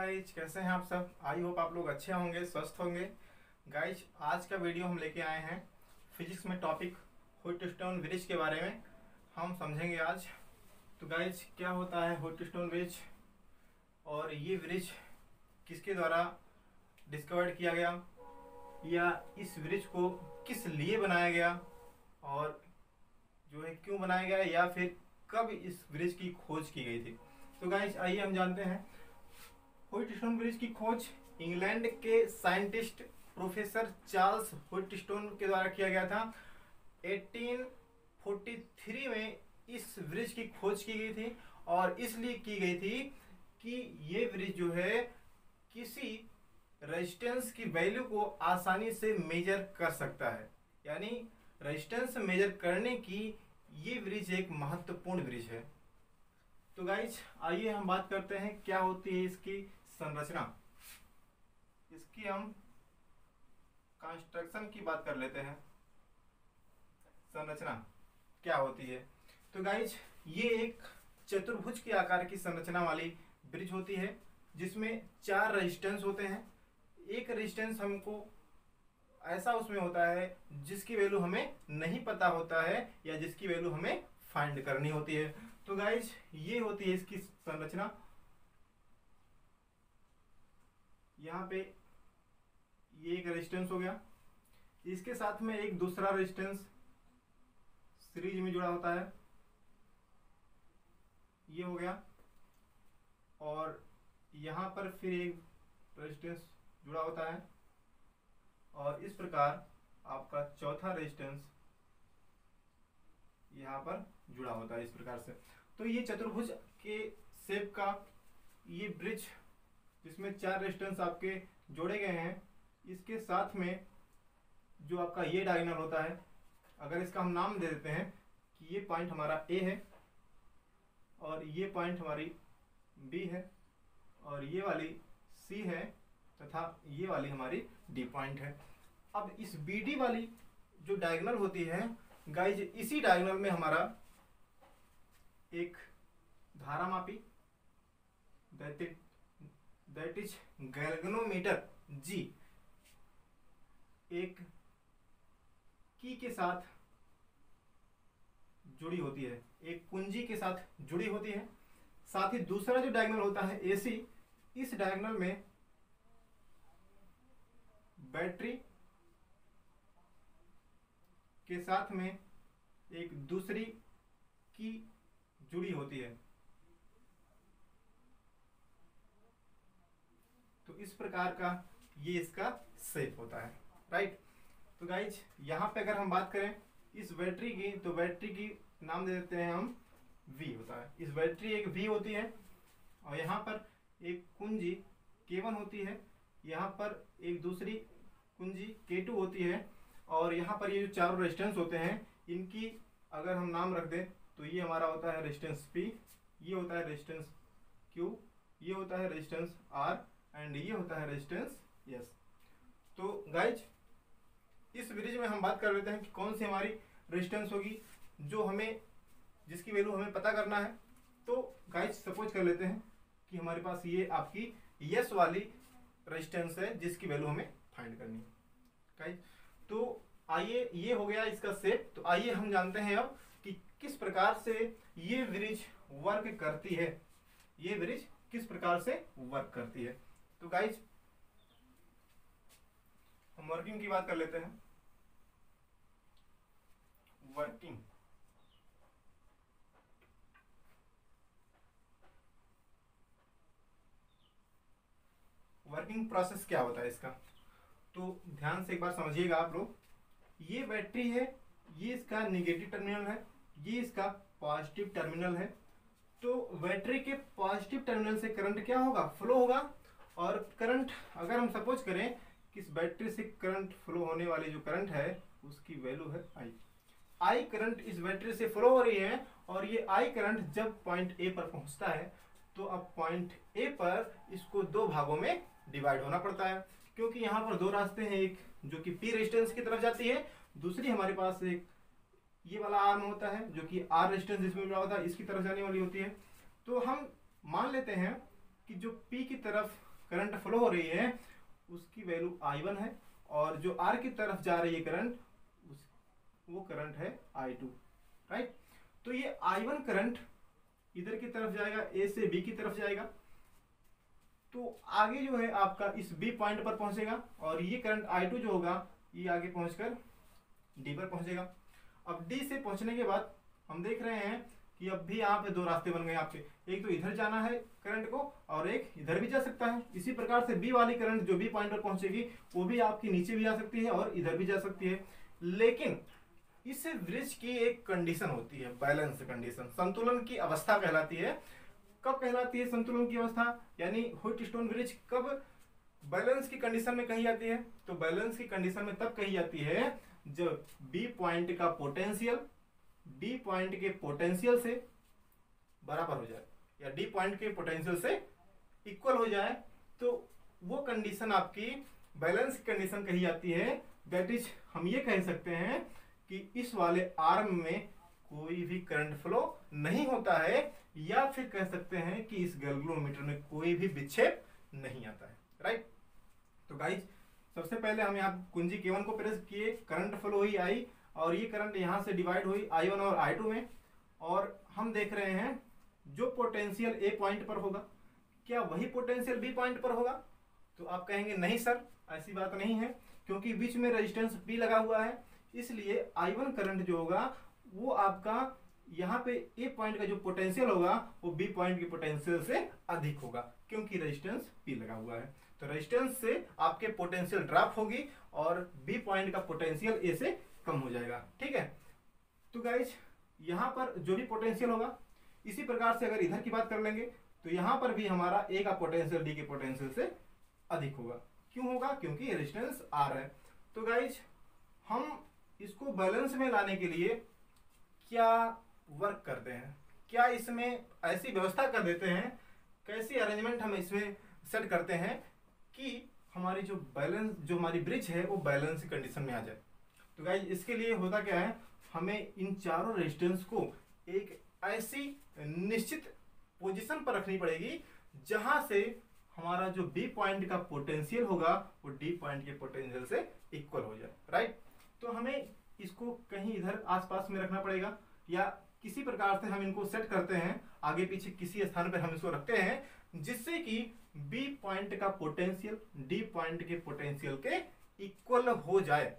Guys, कैसे हैं आप सब। आई होप आप लोग अच्छे होंगे, स्वस्थ होंगे। गाइज, आज का वीडियो हम लेके आए हैं फिजिक्स में टॉपिक व्हीटस्टोन ब्रिज के बारे में हम समझेंगे आज। तो गाइज, क्या होता है व्हीटस्टोन ब्रिज और ये ब्रिज किसके द्वारा डिस्कवर्ड किया गया, या इस ब्रिज को किस लिए बनाया गया और जो है क्यों बनाया गया, या फिर कब इस ब्रिज की खोज की गई थी। तो गाइज, आइए हम जानते हैं। व्हीटस्टोन ब्रिज की खोज इंग्लैंड के साइंटिस्ट प्रोफेसर चार्ल्स व्हीटस्टोन के द्वारा किया गया था। 1843 में इस ब्रिज की खोज की गई थी और इसलिए की गई थी कि ये ब्रिज जो है किसी रेजिस्टेंस की वैल्यू को आसानी से मेजर कर सकता है, यानी रेजिस्टेंस मेजर करने की ये ब्रिज एक महत्वपूर्ण ब्रिज है। तो गाइज, आइए हम बात करते हैं क्या होती है इसकी संरचना। इसकी हम कंस्ट्रक्शन की बात कर लेते हैं। संरचना क्या होती है। तो गाइज, ये एक चतुर्भुज के आकार की संरचना वाली ब्रिज होती है जिसमें 4 रेजिस्टेंस होते हैं। एक रेजिस्टेंस हमको ऐसा उसमें होता है जिसकी वैल्यू हमें नहीं पता होता है या जिसकी वैल्यू हमें फाइंड करनी होती है। तो गाइज, ये होती है इसकी संरचना। यहाँ पे ये एक रेजिस्टेंस हो गया, इसके साथ में एक दूसरा रेजिस्टेंस सीरीज में जुड़ा होता है, ये हो गया। और यहाँ पर फिर एक रेजिस्टेंस जुड़ा होता है और इस प्रकार आपका चौथा रेजिस्टेंस यहाँ पर जुड़ा होता है इस प्रकार से। तो ये चतुर्भुज के शेप का ये ब्रिज जिसमें 4 रेजिस्टेंस आपके जोड़े गए हैं, इसके साथ में जो आपका ये डायगोनल होता है, अगर इसका हम नाम दे देते हैं कि ये पॉइंट हमारा ए है और ये पॉइंट हमारी बी है और ये वाली सी है तथा ये वाली हमारी डी पॉइंट है। अब इस बी डी वाली जो डायगोनल होती है गाइज, इसी डायगोनल में हमारा एक धारा मापी दैट इज गैल्वेनोमीटर जी एक की के साथ जुड़ी होती है, एक कुंजी के साथ जुड़ी होती है। साथ ही दूसरा जो डायगोनल होता है एसी, इस डायगोनल में बैटरी के साथ में एक दूसरी की जुड़ी होती है। तो इस प्रकार का ये इसका शेप होता है, राइट। तो गाइज, यहाँ पे अगर हम बात करें इस बैटरी की, तो बैटरी की नाम दे देते हैं हम V होता है। इस बैटरी एक V होती है और यहाँ पर एक कुंजी K1 होती है, यहाँ पर एक दूसरी कुंजी K2 होती है और यहाँ पर ये जो चारों रेजिस्टेंस होते हैं इनकी अगर हम नाम रख दें तो ये हमारा होता है रेजिस्टेंस P, ये होता है रेजिस्टेंस Q, ये होता है रेजिस्टेंस R एंड ये होता है रेजिस्टेंस S। तो गाइज, इस ब्रिज में हम बात कर लेते हैं कि कौन सी हमारी रेजिस्टेंस होगी जो हमें जिसकी वैल्यू हमें पता करना है। तो गाइज, सपोज कर लेते हैं कि हमारे पास ये आपकी यस वाली रेजिस्टेंस है जिसकी वैल्यू हमें फाइंड करनी है। गाइज, तो आइए, ये हो गया इसका शेप। तो आइए हम जानते हैं अब कि किस प्रकार से ये ब्रिज वर्क करती है, ये ब्रिज किस प्रकार से वर्क करती है। तो गाइज, हम वर्किंग की बात कर लेते हैं। वर्किंग वर्किंग प्रोसेस क्या होता है इसका, तो ध्यान से एक बार समझिएगा आप लोग। ये बैटरी है, ये इसका नेगेटिव टर्मिनल है, ये इसका पॉजिटिव टर्मिनल है। तो बैटरी के पॉजिटिव टर्मिनल से करंट क्या होगा, फ्लो होगा। और करंट अगर हम सपोज करें कि इस बैटरी से करंट फ्लो होने वाली जो करंट है उसकी वैल्यू है आई करंट इस बैटरी से फ्लो हो रही है और ये आई करंट जब पॉइंट ए पर पहुंचता है तो अब पॉइंट ए पर इसको 2 भागों में डिवाइड होना पड़ता है, क्योंकि यहाँ पर 2 रास्ते हैं, एक जो कि पी रेजिस्टेंस की तरफ जाती है, दूसरी हमारे पास एक ये वाला आर्म होता है जो कि आर रेजिस्टेंस जिसमें जुड़ा होता है इसकी तरफ जाने वाली होती है। तो हम मान लेते हैं कि जो पी की तरफ करंट फ्लो हो रही है उसकी वैल्यू I1 है, और जो R की तरफ जा रही है करंट वो करंट है I2, राइट। तो ये I1 करंट इधर की तरफ जाएगा, A से B की तरफ जाएगा, तो आगे जो है आपका इस B पॉइंट पर पहुंचेगा, और ये करंट I2 जो होगा ये आगे पहुंचकर D पर पहुंचेगा। अब D से पहुंचने के बाद हम देख रहे हैं कि अब भी यहाँ पे दो रास्ते बन गए आपके, एक तो इधर जाना है करंट को और एक इधर भी जा सकता है। इसी प्रकार से B वाली करंट जो B पॉइंट पर पहुंचेगी वो भी आपकी नीचे भी जा सकती है और इधर भी जा सकती है। लेकिन इस ब्रिज की एक कंडीशन होती है, बैलेंस कंडीशन, संतुलन की अवस्था कहलाती है। कब कहलाती है संतुलन की अवस्था, यानी व्हीटस्टोन ब्रिज कब बैलेंस की कंडीशन में कही जाती है? तो बैलेंस की कंडीशन में तब कही जाती है जब B पॉइंट का पोटेंशियल D पॉइंट के पोटेंशियल से बराबर हो जाए या D पॉइंट के पोटेंशियल से इक्वल हो जाए, तो वो कंडीशन आपकी बैलेंस की कंडीशन कही जाती है। दैट इज हम ये कह सकते हैं कि इस वाले आर्म में कोई भी करंट फ्लो नहीं होता है, या फिर कह सकते हैं कि इस गैल्वेनोमीटर में कोई भी विक्षेप नहीं आता है, राइट। तो गाइज सबसे पहले हम यहाँ कुंजी K1 को प्रेस किए, करंट फ्लो हुई I, और ये करंट यहाँ से डिवाइड हुई I1 और I2 में, और हम देख रहे हैं जो पोटेंशियल A पॉइंट पर होगा क्या वही पोटेंशियल B पॉइंट पर होगा? तो आप कहेंगे नहीं सर, ऐसी बात नहीं है, क्योंकि बीच में रेजिस्टेंस P लगा हुआ है, इसलिए I1 करंट जो होगा वो आपका यहाँ पे A पॉइंट का जो पोटेंशियल होगा वो B पॉइंट के पोटेंशियल से अधिक होगा, क्योंकि रेजिस्टेंस P लगा हुआ है। तो रेजिस्टेंस से आपके पोटेंशियल ड्रॉप होगी और B पॉइंट का पोटेंशियल A से कम हो जाएगा, ठीक है। तो गाइज यहाँ पर जो भी पोटेंशियल होगा, इसी प्रकार से अगर इधर की बात कर लेंगे तो यहाँ पर भी हमारा A का पोटेंशियल D के पोटेंशियल से अधिक होगा। क्यों होगा? क्योंकि रेजिस्टेंस R है। तो गाइज हम इसको बैलेंस में लाने के लिए क्या वर्क करते हैं, क्या इसमें ऐसी व्यवस्था कर देते हैं, कैसी अरेंजमेंट हम इसमें सेट करते हैं कि हमारी जो बैलेंस, जो हमारी ब्रिज है वो बैलेंस की कंडीशन में आ जाए। तो गाइज इसके लिए होता क्या है, हमें इन चारों रेजिस्टेंस को एक ऐसी निश्चित पोजीशन पर रखनी पड़ेगी जहां से हमारा जो B पॉइंट का पोटेंशियल होगा वो D पॉइंट के पोटेंशियल से इक्वल हो जाए, राइट। तो हमें इसको कहीं इधर आसपास में रखना पड़ेगा, या किसी प्रकार से हम इनको सेट करते हैं, आगे पीछे किसी स्थान पर हम इसको रखते हैं, जिससे कि B पॉइंट का पोटेंशियल D पॉइंट के पोटेंशियल के इक्वल हो जाए।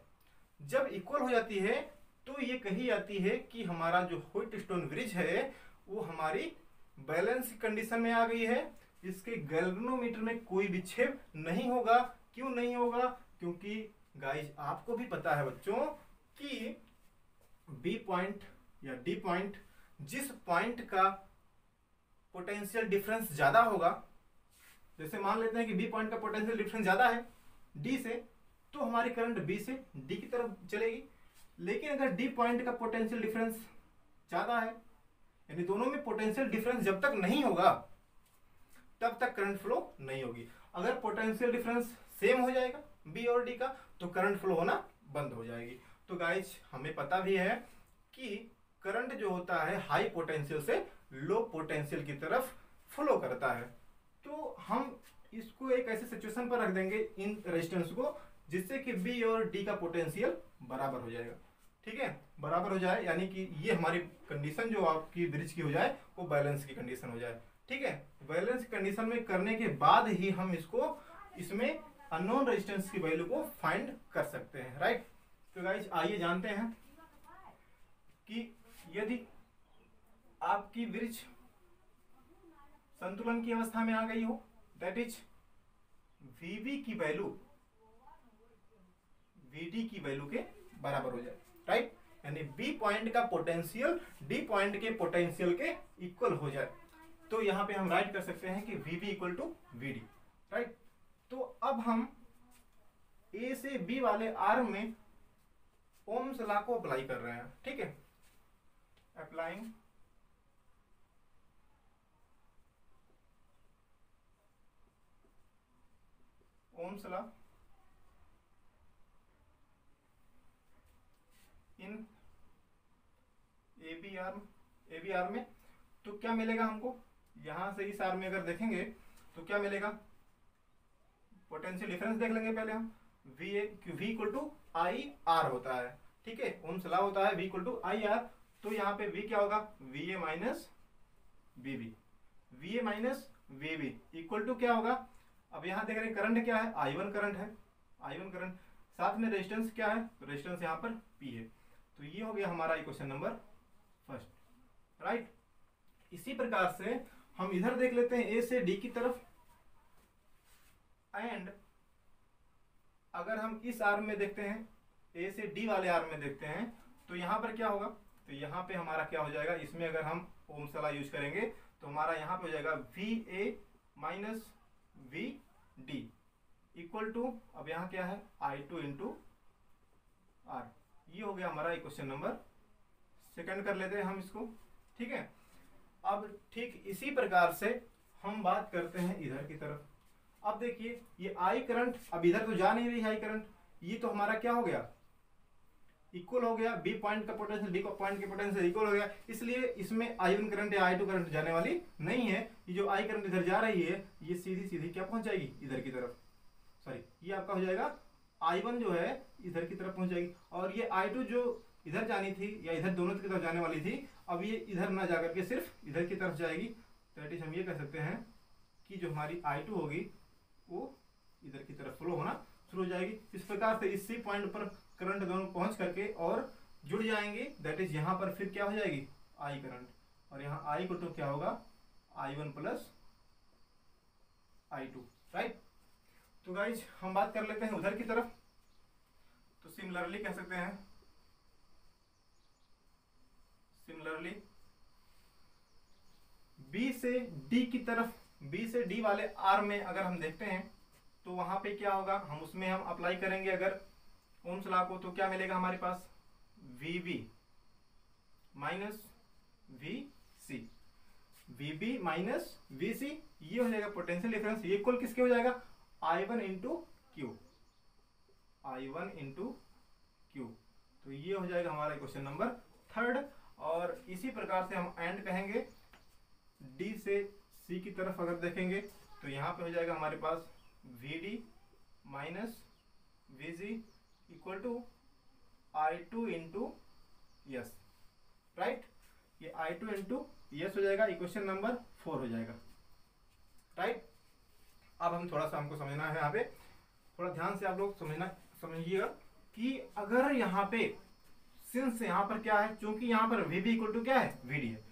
जब इक्वल हो जाती है तो ये कही जाती है कि हमारा जो व्हीटस्टोन ब्रिज है वो हमारी बैलेंस कंडीशन में आ गई है, इसके गैल्वेनोमीटर में कोई विक्षेप नहीं होगा। क्यों नहीं होगा? क्योंकि गाइज आपको भी पता है बच्चों कि B पॉइंट या D पॉइंट, जिस पॉइंट का पोटेंशियल डिफरेंस ज्यादा होगा, जैसे मान लेते हैं कि B पॉइंट का पोटेंशियल डिफरेंस ज्यादा है D से, तो हमारी करंट B से D की तरफ चलेगी। लेकिन अगर D पॉइंट का पोटेंशियल डिफरेंस ज्यादा है, यानी दोनों में पोटेंशियल डिफरेंस जब तक नहीं होगा तब तक करंट फ्लो नहीं होगी। अगर पोटेंशियल डिफरेंस सेम हो जाएगा B और D का, तो करंट फ्लो होना बंद हो जाएगी। तो गाइज हमें पता भी है कि करंट जो होता है हाई पोटेंशियल से लो पोटेंशियल की तरफ फ्लो करता है। तो हम इसको एक ऐसे सिचुएशन पर रख देंगे इन रेजिस्टेंस को, जिससे कि B और D का पोटेंशियल बराबर हो जाएगा, ठीक है, बराबर हो जाए, यानी कि ये हमारी कंडीशन जो आपकी ब्रिज की हो जाए वो बैलेंस की कंडीशन हो जाए, ठीक है। बैलेंस कंडीशन में करने के बाद ही हम इसको, इसमें अननोन रेजिस्टेंस की वैल्यू को फाइंड कर सकते हैं, राइट। तो गाइस आइए जानते हैं कि यदि आपकी ब्रिज संतुलन की अवस्था में आ गई हो, दैट इज VB की वैल्यू VD की वैल्यू के बराबर हो जाए, राइट, यानी B पॉइंट का पोटेंशियल D पॉइंट के पोटेंशियल के इक्वल हो जाए, तो यहां पे हम राइट कर सकते हैं कि VB equal to VD, right. तो अब हम A से B वाले आर्म में ओम्स लॉ को अप्लाई कर रहे हैं, ठीक है, applying Ohm's law in AB arm में, तो क्या मिलेगा हमको, यहां से इस आर्म में अगर देखेंगे तो क्या मिलेगा, पोटेंशियल डिफरेंस देख लेंगे पहले हम। V equal to I R होता है, ठीक है, ओम्स लॉ होता है V equal to I R. तो यहाँ पे V क्या होगा, VA minus VB, VA minus VB equal to क्या होगा, अब यहाँ देख रहे हैं करंट क्या है, I1 करंट है, I1 करंट, साथ में रेजिस्टेंस क्या है, तो रेजिस्टेंस यहाँ पर P है। तो ये हो गया हमारा क्वेश्चन नंबर फर्स्ट, राइट। इसी प्रकार से हम इधर देख लेते हैं A से D की तरफ, एंड अगर हम इस आर्म में देखते हैं, A से D वाले आर्म में देखते हैं, तो यहाँ पर क्या होगा, तो यहाँ पे हमारा क्या हो जाएगा, इसमें अगर हम ओम्स लॉ यूज करेंगे तो हमारा यहाँ पे हो जाएगा VA minus VD equal to, अब यहाँ क्या है, I2 इंटू R। ये हो गया हमारा क्वेश्चन नंबर सेकंड, कर लेते हैं हम इसको, ठीक है। अब ठीक इसी प्रकार से हम बात करते हैं इधर की तरफ। अब देखिए ये I करंट, अब इधर तो जा नहीं रही है I करंट, ये तो हमारा क्या हो गया, इक्वल हो गया, B पॉइंट का पोटेंशियल D का पॉइंट के पोटेंशियल इक्वल हो गया, इसलिए इसमें I1 करंट या I2 करंट जाने वाली नहीं है। ये जो I करंट इधर जा रही है ये सीधी सीधी क्या पहुंच जाएगी, इधर की तरफ, सॉरी ये आपका हो जाएगा I1 जो है इधर की तरफ पहुंच जाएगी, और ये I2 जो इधर जानी थी या इधर दोनों की तरफ जाने वाली थी, अब ये इधर ना जाकर के सिर्फ इधर की तरफ जाएगी। दैट इज हम ये कह सकते हैं कि जो हमारी I2 होगी वो इधर की तरफ फ्लो होना शुरू हो जाएगी। इस प्रकार से इसी पॉइंट पर करंट दोनों पहुंच करके और जुड़ जाएंगे। दैट इज यहाँ पर फिर क्या हो जाएगी, I करंट, और यहाँ I को तो क्या होगा, I1 प्लस I2, राइट। तो गाइज हम बात कर लेते हैं उधर की तरफ, तो सिमिलरली कह सकते हैं, सिमिलरली B से D की तरफ, B से D वाले आर्म में अगर हम देखते हैं तो वहां पे क्या होगा, हम उसमें हम अप्लाई करेंगे अगर ओम्स लॉ को, तो क्या मिलेगा हमारे पास, VB minus VC, VB minus VC, ये हो जाएगा पोटेंशियल डिफरेंस, ये इक्वल किसके हो जाएगा, I1 into Q, I1 into Q. तो ये हो जाएगा हमारा क्वेश्चन नंबर थर्ड। और इसी प्रकार से हम एंड कहेंगे, D से C की तरफ अगर देखेंगे तो यहाँ पे हो जाएगा हमारे पास VD minus VG equal to I2 into S, right. ये I2 इंटू यस हो जाएगा, इक्वेशन नंबर 4 हो जाएगा, राइट। अब हम थोड़ा सा हमको समझना है, यहाँ पे थोड़ा ध्यान से आप लोग समझिएगा कि अगर यहाँ पे सिंस यहाँ पर क्या है, चूंकि यहाँ पर VB इक्वल टू क्या है, VD है,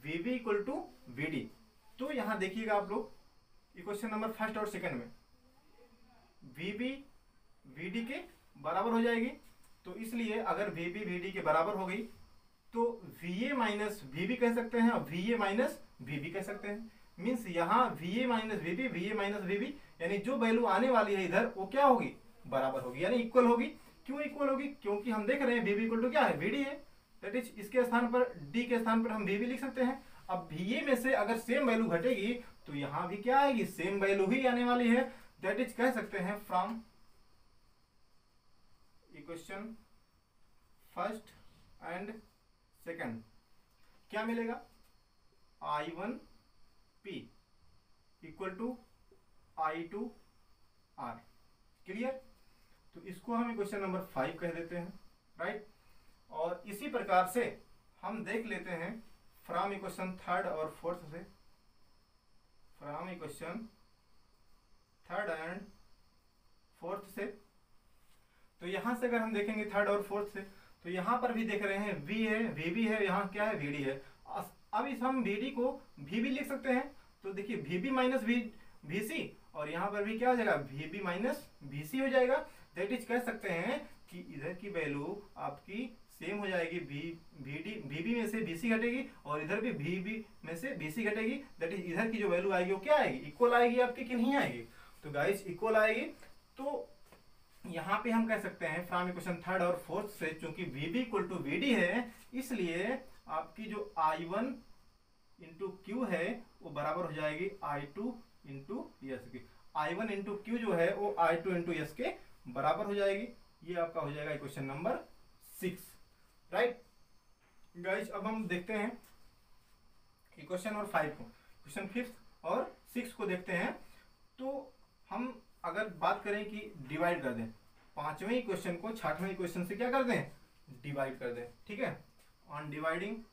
VB इक्वल टू VD, तो यहाँ देखिएगा आप लोग इक्वेशन नंबर फर्स्ट और सेकंड में VB VD के बराबर हो जाएगी। तो इसलिए अगर VB VD के बराबर हो गई तो VA माइनस VB कह सकते हैं और VA माइनस VB कह सकते हैं। मीन्स यहाँ VA minus VB, VA minus VB, यानी जो वैल्यू आने वाली है इधर वो क्या होगी, बराबर होगी, यानी इक्वल होगी। क्यों इक्वल होगी, क्योंकि हम देख रहे हैं VB इक्वल टू क्या है, VD है। दैट इज इसके स्थान पर D के स्थान पर हम VB लिख सकते हैं। अब VA में से अगर सेम वैल्यू घटेगी तो यहाँ भी क्या आएगी, सेम वैल्यू ही आने वाली है। दैट इज कह सकते हैं from equation first and second क्या मिलेगा, I1P equal to I2R। Clear. तो इसको हम इक्वेशन नंबर 5 कह देते हैं, राइट। और इसी प्रकार से हम देख लेते हैं फ्रॉम इक्वेशन थर्ड और फोर्थ से, from equation third and fourth से। तो यहां से अगर हम देखेंगे थर्ड और फोर्थ से, तो यहां पर भी देख रहे हैं V है, VB है, यहाँ क्या है, VD है। अब इस हम VD को VB लिख सकते हैं। तो देखिए VB माइनस VC, और यहाँ पर भी क्या हो जाएगा, VB माइनस VC हो जाएगा। दैट इज कह सकते हैं कि इधर की वैल्यू आपकी सेम हो जाएगी, VB में से VC घटेगी और इधर भी VB में से VC घटेगी। दैट इज इधर की जो वैल्यू आएगी वो क्या आएगी, इक्वल आएगी आपकी कि नहीं आएगी। तो गाइस इक्वल आएगी। तो यहाँ पे हम कह सकते हैं फ्रॉम इक्वेशन थर्ड और फोर्थ से, चूंकि VB इक्वल टू VD है, इसलिए आपकी जो I1 इंटू क्यू है वो बराबर हो जाएगी I2 इंटू यस की। I1 इंटू क्यू जो है वो I2 इंटू यस के बराबर हो जाएगी। ये आपका हो जाएगा इक्वेशन नंबर 6, राइट गाइज। अब हम देखते हैं इक्वेशन और 5 को, क्वेश्चन 5 और 6 को देखते हैं। तो हम अगर बात करें कि डिवाइड कर दें, पांचवें क्वेश्चन को छठवें क्वेश्चन से क्या कर दें, डिवाइड कर दें, ठीक है। On dividing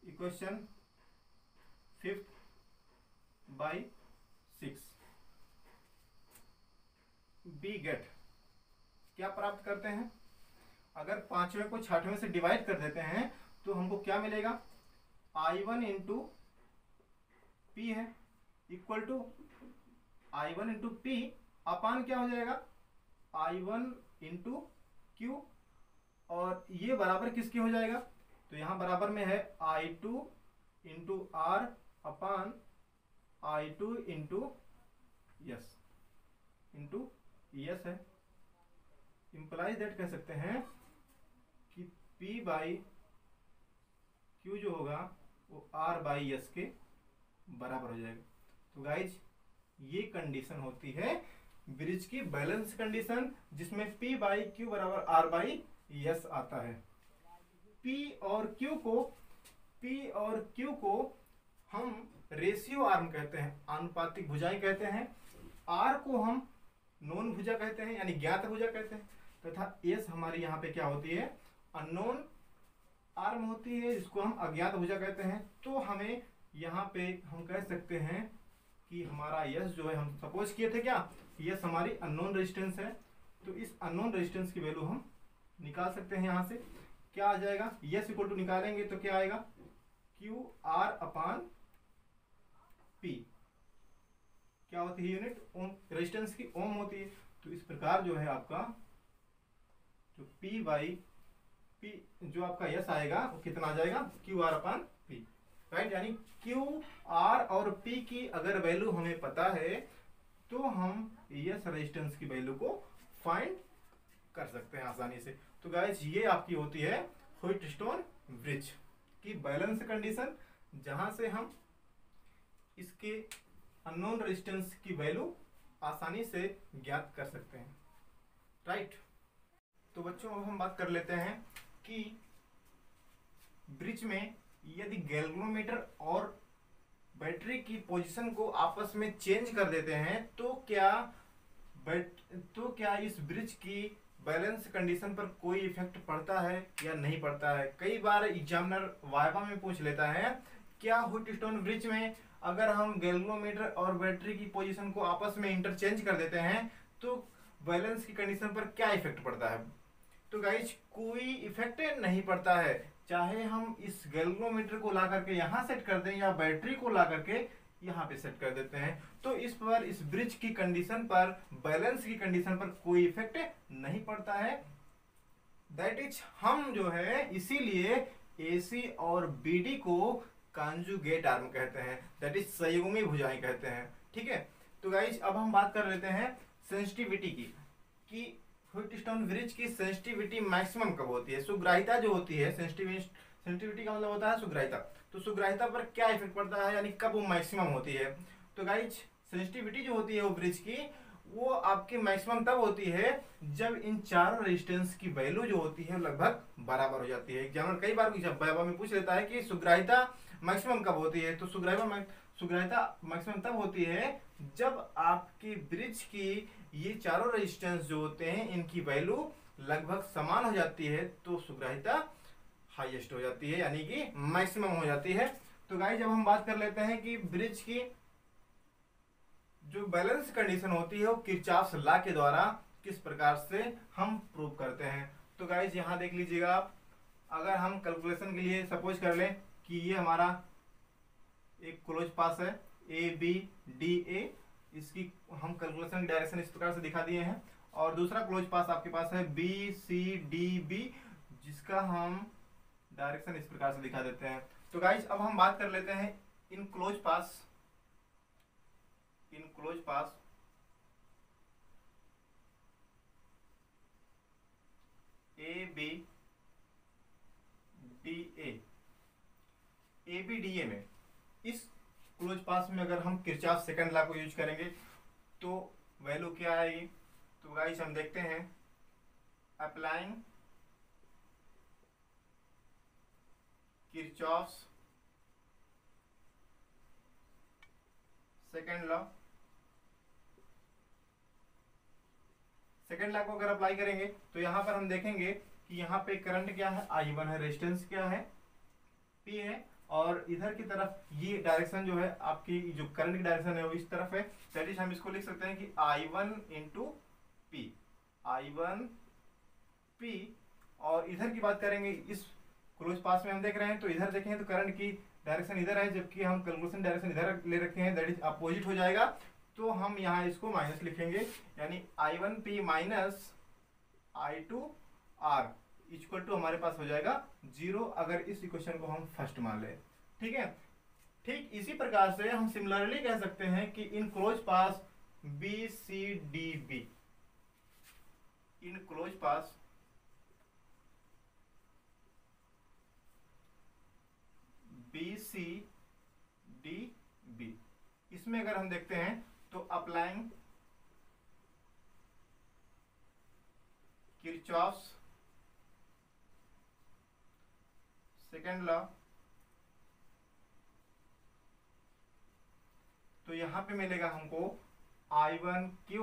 equation 5 by 6 we get, क्या प्राप्त करते हैं, अगर पांचवें को छठवें से डिवाइड कर देते हैं तो हमको क्या मिलेगा, I1 इंटू पी है equal to I1 into P upon क्या हो जाएगा, I1 इंटू क्यू, और ये बराबर किसके हो जाएगा, तो यहां बराबर में है I2 into R upon I2 into S into S है। इंप्लाइज दैट कह सकते हैं कि P बाई क्यू जो होगा वो R बाई यस के बराबर हो जाएगा। तो गाइज ये कंडीशन होती है ब्रिज की बैलेंस कंडीशन, जिसमें P बाई क्यू बराबर R बाई यस आता है। P और Q को हम रेशियो आर्म कहते हैं, आनुपातिक भुजाएं कहते हैं। R को हम नोन भुजा कहते हैं, यानी ज्ञात भुजा कहते हैं, तथा S हमारी यहाँ पे क्या होती है, अननोन आर्म होती है, जिसको हम अज्ञात भुजा कहते हैं। तो हमें यहाँ पे हम कह सकते हैं कि हमारा यस जो है, हम सपोज किए थे क्या, यस हमारी अननोन रेजिस्टेंस है, तो इस अननोन रेजिस्टेंस की वैल्यू हम निकाल सकते हैं। यहाँ से क्या आ जाएगा, यस इक्वल टू निकालेंगे तो क्या आएगा, क्यू आर अपान पी, क्या होती है यूनिट, ओम, रेजिस्टेंस की ओम होती है। तो इस प्रकार जो है आपका जो P बाई P जो आपका यस आएगा वो कितना आ जाएगा, Q R upon P, right. यानी क्यू आर और P की अगर वैल्यू हमें पता है तो हम यस रेजिस्टेंस की वैल्यू को फाइंड कर सकते हैं आसानी से। तो गाइस ये आपकी होती है व्हीटस्टोन ब्रिज की बैलेंस कंडीशन, जहां से हम इसके अननोन रेजिस्टेंस की वैल्यू आसानी से ज्ञात कर सकते हैं, राइट। तो बच्चों अब हम बात कर लेते हैं कि ब्रिज में यदि गैल्वेनोमीटर और बैटरी की पोजीशन को आपस में चेंज कर देते हैं तो क्या इस ब्रिज की बैलेंस कंडीशन पर कोई इफेक्ट पड़ता है या नहीं पड़ता है। कई बार एग्जामिनर वाइवा में पूछ लेता है, क्या व्हीटस्टोन ब्रिज में अगर हम गैल्वेनोमीटर और बैटरी की पोजीशन को आपस में इंटरचेंज कर देते हैं तो बैलेंस की कंडीशन पर क्या इफेक्ट पड़ता है। तो गाइज कोई इफेक्ट नहीं पड़ता है, चाहे हम इस गैल्वेनोमीटर को ला करके यहाँ सेट कर दें या बैटरी को ला करके यहाँ पे सेट कर देते हैं, तो इस पर इस ब्रिज की कंडीशन पर, बैलेंस की कंडीशन पर कोई इफेक्ट नहीं पड़ता है। दैट इज हम जो है इसीलिए AC और BD को कॉन्जुगेट आर्म कहते हैं, दैट इज संयुग्मी भुजाएं कहते हैं, ठीक है। तो गाइज अब हम बात कर लेते हैं सेंसिटिविटी की, कि व्हीटस्टोन ब्रिज की सेंसिटिविटी मैक्सिमम कब होती है। सुग्राहिता जो होती है, सेंसिटिविटी का मतलब होता है सुग्राहिता, तो सुग्राहिता पर क्या इफेक्ट पड़ता है, यानी कब वो मैक्सिमम होती है। तो गाइज सेंसिटिविटी जो होती है वो ब्रिज की, वो आपकी मैक्सिमम तब होती है जब इन चारों रेजिस्टेंस की वैल्यू जो होती है लगभग बराबर हो जाती है। एग्जामिनर कई बार वाइवा में पूछ लेता है कि सुग्राहिता मैक्सिमम कब होती है, तो सुग्राहिता मैक्सिमम तब होती है जब आपकी ब्रिज की ये चारों रेजिस्टेंस जो होते हैं इनकी वैल्यू लगभग समान हो जाती है, तो सुग्राहिता हाईएस्ट हो जाती है, यानी कि मैक्सिमम हो जाती है। तो गाइस जब हम बात कर लेते हैं कि ब्रिज की जो बैलेंस कंडीशन होती है वो किरचॉफ्स लॉ के द्वारा किस प्रकार से हम प्रूव करते हैं। तो गाइस यहाँ देख लीजिएगा आप, अगर हम कैलकुलेशन के लिए सपोज कर लें कि ये हमारा एक क्लोज पास है ABDA, इसकी हम कैलकुलेशन की डायरेक्शन इस प्रकार से दिखा दिए हैं, और दूसरा क्लोज पास आपके पास है BCDB, जिसका हम डायरेक्शन इस प्रकार से दिखा देते हैं। तो गाइस अब हम बात कर लेते हैं इन क्लोज पास ABDA में, इस क्लोज पास में अगर हम किरचॉफ सेकंड लॉ को यूज करेंगे तो वैल्यू क्या आएगी। तो गाइस हम देखते हैं, applying Kirchhoff's second law, second law को अगर अप्लाई करेंगे तो यहाँ पर हम देखेंगे कि यहाँ पे करंट क्या है, I1 है, रेजिस्टेंस क्या है, P है, और इधर की तरफ ये डायरेक्शन जो है आपकी जो करंट की डायरेक्शन है वो इस तरफ है। दैट इज हम इसको लिख सकते हैं कि I1 into P, I1 P। और इधर की बात करेंगे, इस क्लोज पास में हम देख रहे हैं तो इधर देखें तो करंट की डायरेक्शन इधर है, जबकि हम कैलकुलेशन डायरेक्शन इधर ले रखे हैं, दैट इज अपोजिट हो जाएगा। तो हम यहाँ इसको माइनस लिखेंगे, यानी I1P minus I2R equal to हमारे पास हो जाएगा 0, अगर इस इक्वेशन को हम फर्स्ट मान ले। ठीक है, ठीक इसी प्रकार से हम सिमिलरली कह सकते हैं कि in close pass BCDB, in close pass BCDB, इसमें अगर हम देखते हैं तो अप्लाइंग किरचॉफ्स सेकेंड लॉ, तो यहां पे मिलेगा हमको I1Q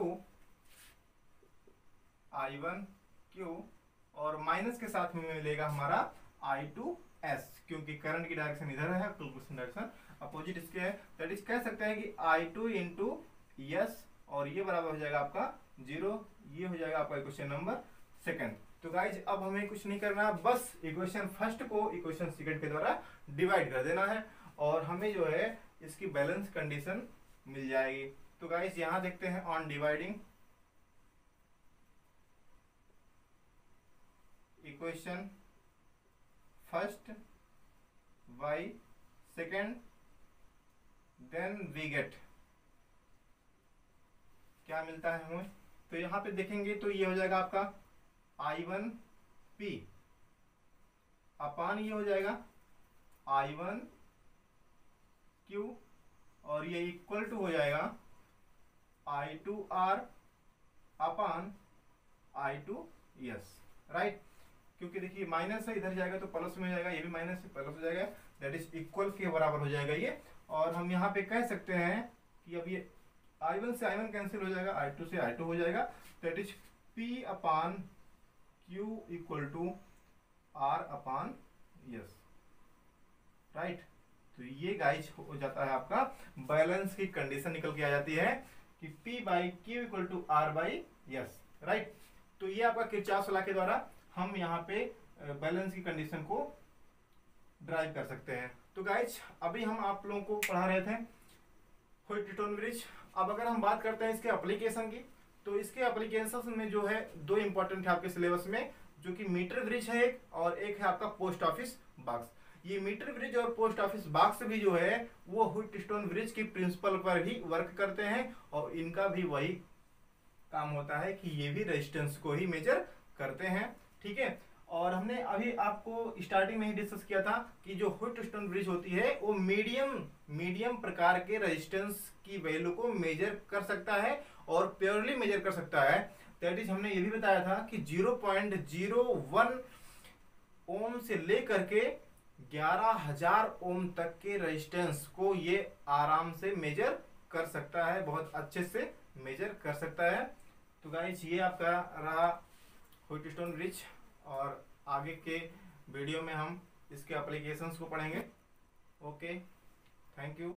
और माइनस के साथ में मिलेगा हमारा I2S, क्योंकि करंट की डायरेक्शन इधर है, कैलकुलेशन डायरेक्शन अपोजिट इसके है। दैट इज कह सकते हैं कि I2 इंटू एस, और ये बराबर हो जाएगा आपका 0। ये हो जाएगा आपका इक्वेशन नंबर सेकंड। तो गाइज अब हमें कुछ नहीं करना, बस इक्वेशन फर्स्ट को इक्वेशन सेकंड के द्वारा डिवाइड कर देना है और हमें जो है इसकी बैलेंस कंडीशन मिल जाएगी। तो गाइज यहां देखते हैं, on dividing equation first by second, then we get, क्या मिलता है हमें। तो यहां पे देखेंगे तो ये हो जाएगा आपका I1P अपान ये हो जाएगा I1Q, और ये इक्वल टू हो जाएगा I2R अपान I2S, राइट। क्योंकि देखिए माइनस है, इधर जाएगा तो प्लस में हो जाएगा, ये भी माइनस से प्लस हो जाएगा, दैट इज इक्वल के बराबर हो जाएगा ये। और हम यहाँ पे कह सकते हैं कि अब ये I1 से I1 कैंसिल हो जाएगा, I2 से I2 हो जाएगा, that is P upon Q equal to R upon S, right. तो ये गाइज हो जाता है आपका बैलेंस की कंडीशन निकल के आ जाती है कि P by Q equal to R by S, right. तो ये आपका किरचॉफ लॉ के द्वारा हम यहाँ पे बैलेंस की कंडीशन को ड्राइव कर सकते हैं। तो गाइज अभी हम आप लोगों को पढ़ा रहे थे ह्विट-टोन ब्रिज। अब अगर हम बात करते हैं इसके एप्लीकेशन की, तो इसके एप्लीकेशन में जो है दो इंपॉर्टेंट है आपके सिलेबस में, जो कि मीटर ब्रिज है एक, और एक है आपका पोस्ट ऑफिस बॉक्स। ये मीटर ब्रिज और पोस्ट ऑफिस बॉक्स भी जो है वो ह्विट-टोन ब्रिज की प्रिंसिपल पर ही वर्क करते हैं, और इनका भी वही काम होता है कि ये भी रेजिस्टेंस को ही मेजर करते हैं। ठीक है, और हमने अभी आपको स्टार्टिंग में ही डिस्कस किया था कि जो ह्विट-टोन ब्रिज होती है वो मीडियम प्रकार के रेजिस्टेंस की वैल्यू को मेजर कर सकता है और प्योरली मेजर कर सकता है। दैट इज हमने ये भी बताया था कि 0.01 ओम से लेकर के 11,000 ओम तक के रेजिस्टेंस को ये आराम से मेजर कर सकता है, बहुत अच्छे से मेजर कर सकता है। तो गाइस ये आपका रहा ह्विट-टोन ब्रिज, और आगे के वीडियो में हम इसके एप्लीकेशंस को पढ़ेंगे। Okay, thank you.